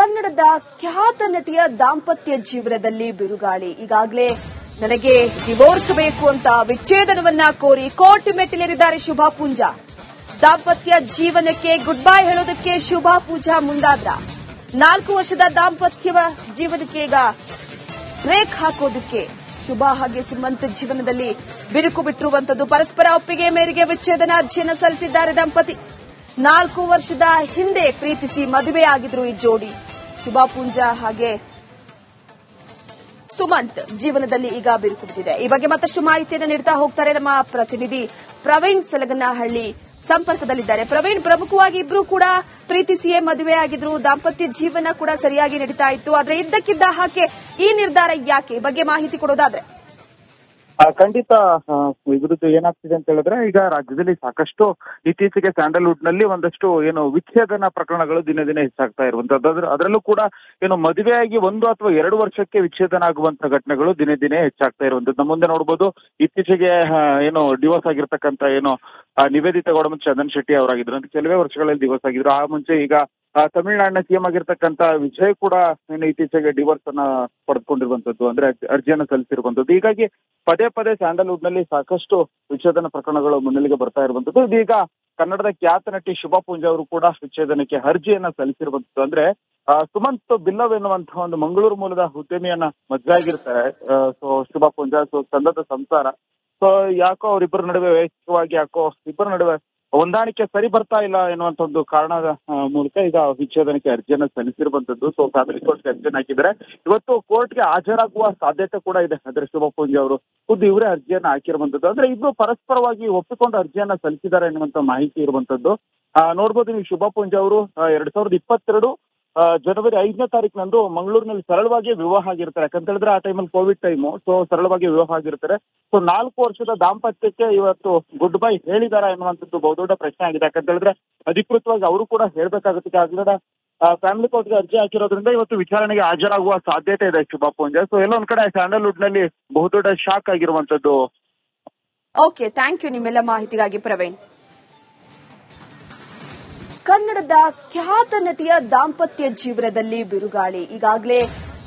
ಕನ್ನಡದ ಖ್ಯಾತ ನಟಿಯ ದಾಂಪತ್ಯ ಜೀವನದಲ್ಲಿ ಬಿರುಗಾಳಿ. ಈಗಾಗಲೇ ನನಗೆ ಡಿವೋರ್ಸ್ ಬೇಕು ಅಂತ ವಿಚ್ಛೇದನವನ್ನ ಕೋರಿ ಕೋರ್ಟ್ ಮೆಟ್ಟಿಲೇರಿದ್ದಾರೆ ಶುಭಾ ಪೂಂಜಾ. ದಾಂಪತ್ಯ ಜೀವನಕ್ಕೆ ಗುಡ್ ಬೈ ಹೇಳೋದಕ್ಕೆ ಶುಭಾ ಪೂಂಜಾ ಮುಂದಾದ್ರ. 4 ವರ್ಷದ ದಾಂಪತ್ಯ ಜೀವನಕ್ಕೆ ಈಗ ಬ್ರೇಕ್ ಹಾಕೋದಕ್ಕೆ ಶುಭಾ ಹಾಗೆ ಸುಮಂತ್ ಜೀವನದಲ್ಲಿ ಬಿರುಕು ಬಿಟ್ಟಿರುವಂತದ್ದು. ಪರಸ್ಪರ ಒಪ್ಪಿಗೆ ಮೇರೆಗೆ ವಿಚ್ಛೇದನ ಅರ್ಜಿಯನ್ನು ಸಲ್ಲಿಸಿದ್ದಾರೆ ದಂಪತಿ. 4 ವರ್ಷದ ಹಿಂದೆ ಪ್ರೀತಿಸಿ ಮದುವೆಯಾಗಿದ್ರು ಈ ಜೋಡಿ. ಶುಭಾ ಪೂಂಜಾ ಹಾಗೆ ಸುಮಂತ್ ಜೀವನದಲ್ಲಿ ಈಗ ಬಿರುಕು ಬಿಟ್ಟಿದೆ. ಈ ಬಗ್ಗೆ ಮತ್ತಷ್ಟು ಮಾಹಿತಿಯನ್ನು ನೀಡ್ತಾ ಹೋಗ್ತಾರೆ ನಮ್ಮ ಪ್ರತಿನಿಧಿ ಪ್ರವೀಣ್ ಸಲಗನಹಳ್ಳಿ ಸಂಪರ್ಕದಲ್ಲಿದ್ದಾರೆ. ಪ್ರವೀಣ್, ಪ್ರಮುಖವಾಗಿ ಇಬ್ರು ಕೂಡ ಪ್ರೀತಿಸಿಯೇ ಮದುವೆಯಾಗಿದ್ರು, ದಾಂಪತ್ಯ ಜೀವನ ಕೂಡ ಸರಿಯಾಗಿ ನಡೀತಾ ಇತ್ತು. ಆದ್ರೆ ಇದ್ದಕ್ಕಿದ್ದ ಹಾಗೆ ಈ ನಿರ್ಧಾರ ಯಾಕೆ, ಈ ಬಗ್ಗೆ ಮಾಹಿತಿ ಕೊಡೋದಾದ್ರೆ? ಖಂಡಿತ ವಿರುದ್ಧ ಏನಾಗ್ತಿದೆ ಅಂತ ಹೇಳಿದ್ರೆ, ಈಗ ರಾಜ್ಯದಲ್ಲಿ ಸಾಕಷ್ಟು ಇತ್ತೀಚೆಗೆ ಸ್ಯಾಂಡಲ್ವುಡ್ ನಲ್ಲಿ ಒಂದಷ್ಟು ವಿಚ್ಛೇದನ ಪ್ರಕರಣಗಳು ದಿನೇ ದಿನೇ ಹೆಚ್ಚಾಗ್ತಾ ಇರುವಂತದ್ದು. ಅದರಲ್ಲೂ ಕೂಡ ಮದುವೆಯಾಗಿ 1 ಅಥವಾ 2 ವರ್ಷಕ್ಕೆ ವಿಚ್ಛೇದನ ಆಗುವಂತ ಘಟನೆಗಳು ದಿನೇ ದಿನೇ ಹೆಚ್ಚಾಗ್ತಾ ಇರುವಂತದ್ದು. ನಮ್ಮ ಮುಂದೆ ನೋಡಬಹುದು, ಇತ್ತೀಚೆಗೆ ಡಿವೋರ್ಸ್ ಆಗಿರ್ತಕ್ಕಂಥ ನಿವೇದಿತಾ ಗೌಡ ಮತ್ತು ಚಂದನ್ ಶೆಟ್ಟಿ ಅವರಾಗಿದ್ರು ಅಂತ ಕೆಲವೇ ವರ್ಷಗಳಲ್ಲಿ ಡಿವೋರ್ಸ್ ಆಗಿದ್ರು. ಆ ಮುಂಚೆ ಈಗ ತಮಿಳುನಾಡಿನ ಸಿಎಂ ಆಗಿರ್ತಕ್ಕಂಥ ವಿಜಯ್ ಕೂಡ ಇತ್ತೀಚೆಗೆ ಡಿವೋರ್ಸ್ ಅನ್ನ ಪಡೆದುಕೊಂಡಿರುವಂತದ್ದು, ಅಂದ್ರೆ ಅರ್ಜಿಯನ್ನು ಸಲ್ಲಿಸಿರುವಂತದ್ದು. ಹೀಗಾಗಿ ಪದೇ ಪದೇ ಸ್ಯಾಂಡಲ್ವುಡ್ ನಲ್ಲಿ ಸಾಕಷ್ಟು ವಿಚ್ಛೇದನ ಪ್ರಕರಣಗಳು ಮುನ್ನೆಲೆಗೆ ಬರ್ತಾ ಇರುವಂತದ್ದು. ಇದೀಗ ಕನ್ನಡದ ಖ್ಯಾತ ನಟಿ ಶುಭಾ ಪೂಂಜಾ ಅವರು ಕೂಡ ವಿಚ್ಛೇದನಕ್ಕೆ ಅರ್ಜಿಯನ್ನ ಸಲ್ಲಿಸಿರುವಂತದ್ದು. ಅಂದ್ರೆ ಸುಮಂತ್ ಬಿಲ್ಲವ್ ಎನ್ನುವಂತಹ ಒಂದು ಮಂಗಳೂರು ಮೂಲದ ಉದ್ಯಮಿಯನ್ನ ಮದುವೆ ಆಗಿರ್ತಾರೆ. ಸೊ ಶುಭಾ ಪೂಂಜಾ ಚಂದದ ಸಂಸಾರ. ಸೊ ಯಾಕೋ ಅವರಿಬ್ಬರ ನಡುವೆ ವೈಯಕ್ತಿಕವಾಗಿ ಇಬ್ಬರ ನಡುವೆ ಹೊಂದಾಣಿಕೆ ಸರಿ ಬರ್ತಾ ಇಲ್ಲ ಎನ್ನುವಂತ ಒಂದು ಕಾರಣದ ಮೂಲಕ ಈಗ ವಿಚ್ಛೇದನಕ್ಕೆ ಅರ್ಜಿಯನ್ನು ಸಲ್ಲಿಸಿರುವಂತದ್ದು. ಸೊ ಫ್ಯಾಮಿಲಿ ಕೋರ್ಟ್ಗೆ ಅರ್ಜಿಯನ್ನು ಹಾಕಿದರೆ ಇವತ್ತು ಕೋರ್ಟ್ಗೆ ಹಾಜರಾಗುವ ಸಾಧ್ಯತೆ ಕೂಡ ಇದೆ. ಅಂದ್ರೆ ಶುಭಾ ಪೂಂಜಾ ಅವರು ಖುದ್ದು ಇವರೇ ಅರ್ಜಿಯನ್ನು ಹಾಕಿರುವಂತದ್ದು. ಅಂದ್ರೆ ಇಬ್ರು ಪರಸ್ಪರವಾಗಿ ಒಪ್ಪಿಕೊಂಡು ಅರ್ಜಿಯನ್ನ ಸಲ್ಲಿಸಿದ್ದಾರೆ ಎನ್ನುವಂತ ಮಾಹಿತಿ ಇರುವಂತದ್ದು. ನೋಡ್ಬೋದು ನೀವು, ಶುಭಾ ಪೂಂಜಾ ಅವರು 2022 ಜನವರಿ 5ನೇ ತಾರೀಕಿನಂದು ಮಂಗಳೂರಿನಲ್ಲಿ ಸರಳವಾಗಿ ವಿವಾಹ ಆಗಿರ್ತಾರೆ. ಯಾಕಂತ ಹೇಳಿದ್ರೆ ಆ ಟೈಮಲ್ಲಿ ಕೋವಿಡ್ ಟೈಮು. ಸೊ ಸರಳವಾಗಿ ವಿವಾಹ ಆಗಿರ್ತಾರೆ. ಸೊ 4 ವರ್ಷದ ದಾಂಪತ್ಯಕ್ಕೆ ಇವತ್ತು ಗುಡ್ ಬೈ ಹೇಳಿದಾರ ಎನ್ನುವಂಥದ್ದು ಬಹುದೊಡ್ಡ ಪ್ರಶ್ನೆ ಆಗಿದೆ. ಯಾಕಂತ ಹೇಳಿದ್ರೆ ಅಧಿಕೃತವಾಗಿ ಅವರು ಕೂಡ ಹೇಳ್ಬೇಕಾಗುತ್ತೆ. ಆಗಲಿಲ್ಲ ಫ್ಯಾಮಿಲಿ ಕೋರ್ಟ್ಗೆ ಅರ್ಜಿ ಹಾಕಿರೋದ್ರಿಂದ ಇವತ್ತು ವಿಚಾರಣೆಗೆ ಹಾಜರಾಗುವ ಸಾಧ್ಯತೆ ಇದೆ ಶುಭಾ ಪೂಂಜಾ. ಸೊ ಎಲ್ಲೊಂದ್ ಕಡೆ ಸ್ಯಾಂಡಲ್ವುಡ್ ನಲ್ಲಿ ಬಹುದೊಡ್ಡ ಶಾಕ್ ಆಗಿರುವಂತದ್ದು. ಓಕೆ, ಥ್ಯಾಂಕ್ ಯು ನಿಮ್ಮೆಲ್ಲ ಮಾಹಿತಿಗಾಗಿ ಪ್ರವೀಣ್. ಕನ್ನಡದ ಖ್ಯಾತ ನಟಿಯ ದಾಂಪತ್ಯ ಜೀವನದಲ್ಲಿ ಬಿರುಗಾಳಿ. ಈಗಾಗಲೇ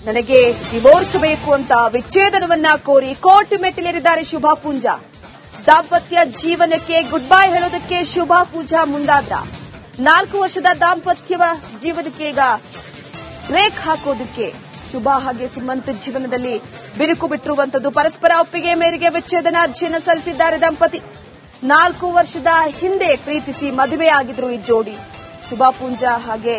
ನನಗೆ ಡಿವೋರ್ಸ್ ಬೇಕು ಅಂತ ವಿಚ್ಛೇದನವನ್ನ ಕೋರಿ ಕೋರ್ಟ್ ಮೆಟ್ಟಿಲೇರಿದ್ದಾರೆ ಶುಭಾ ಪೂಂಜಾ. ದಾಂಪತ್ಯ ಜೀವನಕ್ಕೆ ಗುಡ್ ಬೈ ಹೇಳೋದಕ್ಕೆ ಶುಭಾ ಪೂಂಜಾ ಮುಂದಾದ್ರ. 4 ವರ್ಷದ ದಾಂಪತ್ಯ ಜೀವನಕ್ಕೆ ಈಗ ಬ್ರೇಕ್ ಹಾಕೋದಕ್ಕೆ ಶುಭಾ ಹಾಗೆ ಸುಮಂತ್ ಜೀವನದಲ್ಲಿ ಬಿರುಕು ಬಿಟ್ಟಿರುವಂತದ್ದು. ಪರಸ್ಪರ ಒಪ್ಪಿಗೆ ಮೇರೆಗೆ ವಿಚ್ಛೇದನ ಅರ್ಜಿಯನ್ನು ಸಲ್ಲಿಸಿದ್ದಾರೆ ದಂಪತಿ. 4 ವರ್ಷದ ಹಿಂದೆ ಪ್ರೀತಿಸಿ ಮದುವೆಯಾಗಿದ್ರು ಈ ಜೋಡಿ. ಶುಭಾ ಪೂಂಜಾ ಹಾಗೆ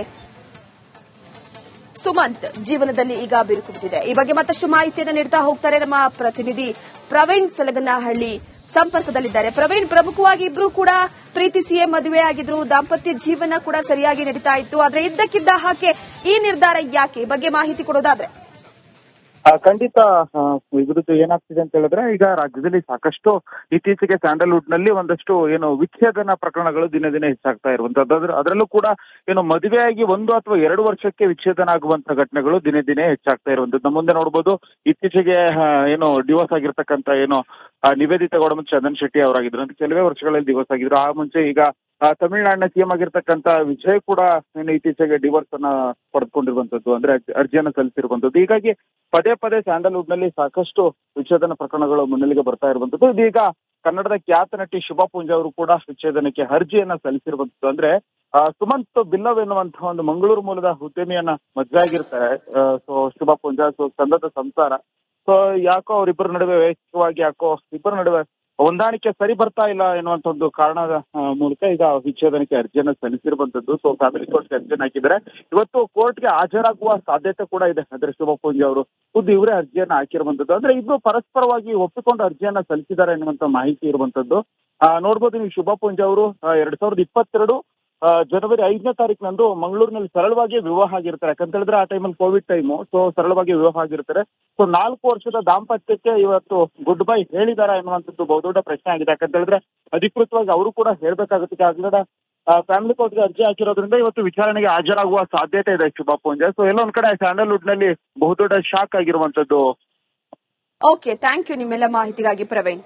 ಸುಮಂತ್ ಜೀವನದಲ್ಲಿ ಈಗ ಬಿರುಕು ಬಿಟ್ಟಿದೆ. ಈ ಬಗ್ಗೆ ಮತ್ತಷ್ಟು ಮಾಹಿತಿಯನ್ನು ನೀಡ್ತಾ ಹೋಗ್ತಾರೆ ನಮ್ಮ ಪ್ರತಿನಿಧಿ ಪ್ರವೀಣ್ ಸಲಗನಹಳ್ಳಿ ಸಂಪರ್ಕದಲ್ಲಿದ್ದಾರೆ. ಪ್ರವೀಣ್, ಪ್ರಮುಖವಾಗಿ ಇಬ್ರು ಕೂಡ ಪ್ರೀತಿಸಿಯೇ ಮದುವೆಯಾಗಿದ್ರು, ದಾಂಪತ್ಯ ಜೀವನ ಕೂಡ ಸರಿಯಾಗಿ ನಡೀತಾ ಇತ್ತು. ಆದ್ರೆ ಇದ್ದಕ್ಕಿದ್ದ ಹಾಗೆ ಈ ನಿರ್ಧಾರ ಯಾಕೆ, ಈ ಬಗ್ಗೆ ಮಾಹಿತಿ ಕೊಡೋದಾದ್ರೆ? ಖಂಡಿತ ವಿರುದ್ಧ ಏನಾಗ್ತಿದೆ ಅಂತ ಹೇಳಿದ್ರೆ, ಈಗ ರಾಜ್ಯದಲ್ಲಿ ಸಾಕಷ್ಟು ಇತ್ತೀಚೆಗೆ ಸ್ಯಾಂಡಲ್ವುಡ್ ನಲ್ಲಿ ಒಂದಷ್ಟು ವಿಚ್ಛೇದನ ಪ್ರಕರಣಗಳು ದಿನೇ ದಿನೇ ಹೆಚ್ಚಾಗ್ತಾ ಇರುವಂತದ್ದು. ಅದರಲ್ಲೂ ಕೂಡ ಮದುವೆಯಾಗಿ 1 ಅಥವಾ 2 ವರ್ಷಕ್ಕೆ ವಿಚ್ಛೇದನ ಆಗುವಂತ ಘಟನೆಗಳು ದಿನೇ ದಿನೇ ಹೆಚ್ಚಾಗ್ತಾ ಇರುವಂತದ್ದು. ನಮ್ಮ ಮುಂದೆ ನೋಡಬಹುದು, ಇತ್ತೀಚೆಗೆ ಡಿವೋರ್ಸ್ ಆಗಿರ್ತಕ್ಕಂಥ ನಿವೇದಿತಾ ಗೌಡ ಮತ್ತು ಚಂದನ್ ಶೆಟ್ಟಿ ಅವರಾಗಿದ್ರು ಅಂತ ಕೆಲವೇ ವರ್ಷಗಳಲ್ಲಿ ಡಿವೋರ್ಸ್ ಆಗಿದ್ರು. ಆ ಮುಂಚೆ ಈಗ ತಮಿಳುನಾಡಿನ ಸಿಎಂ ಆಗಿರ್ತಕ್ಕಂಥ ವಿಜಯ್ ಕೂಡ ಇತ್ತೀಚೆಗೆ ಡಿವೋರ್ಸ್ ಅನ್ನ ಪಡೆದುಕೊಂಡಿರುವಂತದ್ದು, ಅಂದ್ರೆ ಅರ್ಜಿಯನ್ನು ಸಲ್ಲಿಸಿರುವಂತದ್ದು. ಹೀಗಾಗಿ ಪದೇ ಪದೇ ಸ್ಯಾಂಡಲ್ವುಡ್ ನಲ್ಲಿ ಸಾಕಷ್ಟು ವಿಚ್ಛೇದನ ಪ್ರಕರಣಗಳು ಮುನ್ನೆಲೆಗೆ ಬರ್ತಾ ಇರುವಂತದ್ದು. ಇದೀಗ ಕನ್ನಡದ ಖ್ಯಾತ ನಟಿ ಶುಭಾ ಪೂಂಜಾ ಅವರು ಕೂಡ ವಿಚ್ಛೇದನಕ್ಕೆ ಅರ್ಜಿಯನ್ನ ಸಲ್ಲಿಸಿರುವಂತದ್ದು. ಅಂದ್ರೆ ಸುಮಂತ್ ಬಿಲ್ಲವ್ ಎನ್ನುವಂತಹ ಒಂದು ಮಂಗಳೂರು ಮೂಲದ ಉದ್ಯಮಿಯನ್ನ ಮದುವೆ ಆಗಿರ್ತಾರೆ. ಸೊ ಶುಭಾ ಪೂಂಜಾ ಚಂದದ ಸಂಸಾರ. ಸೊ ಯಾಕೋ ಅವರಿಬ್ಬರ ನಡುವೆ ವೈಯಕ್ತಿಕವಾಗಿ ಇಬ್ಬರ ನಡುವೆ ಹೊಂದಾಣಿಕೆ ಸರಿ ಬರ್ತಾ ಇಲ್ಲ ಎನ್ನುವಂತ ಒಂದು ಕಾರಣದ ಮೂಲಕ ಈಗ ವಿಚ್ಛೇದನಕ್ಕೆ ಅರ್ಜಿಯನ್ನು ಸಲ್ಲಿಸಿರುವಂತದ್ದು. ಸೊ ಫ್ಯಾಮಿಲಿ ಕೋರ್ಟ್ಗೆ ಅರ್ಜಿಯನ್ನು ಹಾಕಿದರೆ ಇವತ್ತು ಕೋರ್ಟ್ಗೆ ಹಾಜರಾಗುವ ಸಾಧ್ಯತೆ ಕೂಡ ಇದೆ. ಅಂದ್ರೆ ಶುಭಾ ಪೂಂಜಾ ಅವರು ಖುದ್ದು ಇವರೇ ಅರ್ಜಿಯನ್ನ ಹಾಕಿರುವಂತದ್ದು. ಅಂದ್ರೆ ಇಬ್ರು ಪರಸ್ಪರವಾಗಿ ಒಪ್ಪಿಕೊಂಡು ಅರ್ಜಿಯನ್ನ ಸಲ್ಲಿಸಿದ್ದಾರೆ ಎನ್ನುವಂತ ಮಾಹಿತಿ ಇರುವಂತದ್ದು. ನೋಡ್ಬೋದು ನೀವು, ಶುಭಾ ಪೂಂಜಾ ಅವರು 2022 ಜನವರಿ 5ನೇ ತಾರೀಕಿನಂದು ಮಂಗಳೂರಿನಲ್ಲಿ ಸರಳವಾಗಿ ವಿವಾಹ ಆಗಿರ್ತಾರೆ. ಯಾಕಂತ ಹೇಳಿದ್ರೆ ಆ ಟೈಮಲ್ಲಿ ಕೋವಿಡ್ ಟೈಮು. ಸೊ ಸರಳವಾಗಿ ವಿವಾಹ ಆಗಿರ್ತಾರೆ. ಸೊ 4 ವರ್ಷದ ದಾಂಪತ್ಯಕ್ಕೆ ಇವತ್ತು ಗುಡ್ ಬೈ ಹೇಳಿದಾರ ಎನ್ನುವಂಥದ್ದು ಬಹುದೊಡ್ಡ ಪ್ರಶ್ನೆ ಆಗಿದೆ. ಯಾಕಂತ ಹೇಳಿದ್ರೆ ಅಧಿಕೃತವಾಗಿ ಅವರು ಕೂಡ ಹೇಳ್ಬೇಕಾಗುತ್ತೆ. ಆಗಲಿಲ್ಲ ಫ್ಯಾಮಿಲಿ ಕೋರ್ಟ್ಗೆ ಅರ್ಜಿ ಹಾಕಿರೋದ್ರಿಂದ ಇವತ್ತು ವಿಚಾರಣೆಗೆ ಹಾಜರಾಗುವ ಸಾಧ್ಯತೆ ಇದೆ ಶುಭಾ ಪೂಂಜಾ. ಸೊ ಎಲ್ಲೊಂದ್ ಕಡೆ ಸ್ಯಾಂಡಲ್ವುಡ್ ನಲ್ಲಿ ಬಹುದೊಡ್ಡ ಶಾಕ್ ಆಗಿರುವಂತದ್ದು. ಓಕೆ, ಥ್ಯಾಂಕ್ ಯು ನಿಮ್ಮೆಲ್ಲ ಮಾಹಿತಿಗಾಗಿ ಪ್ರವೀಣ್.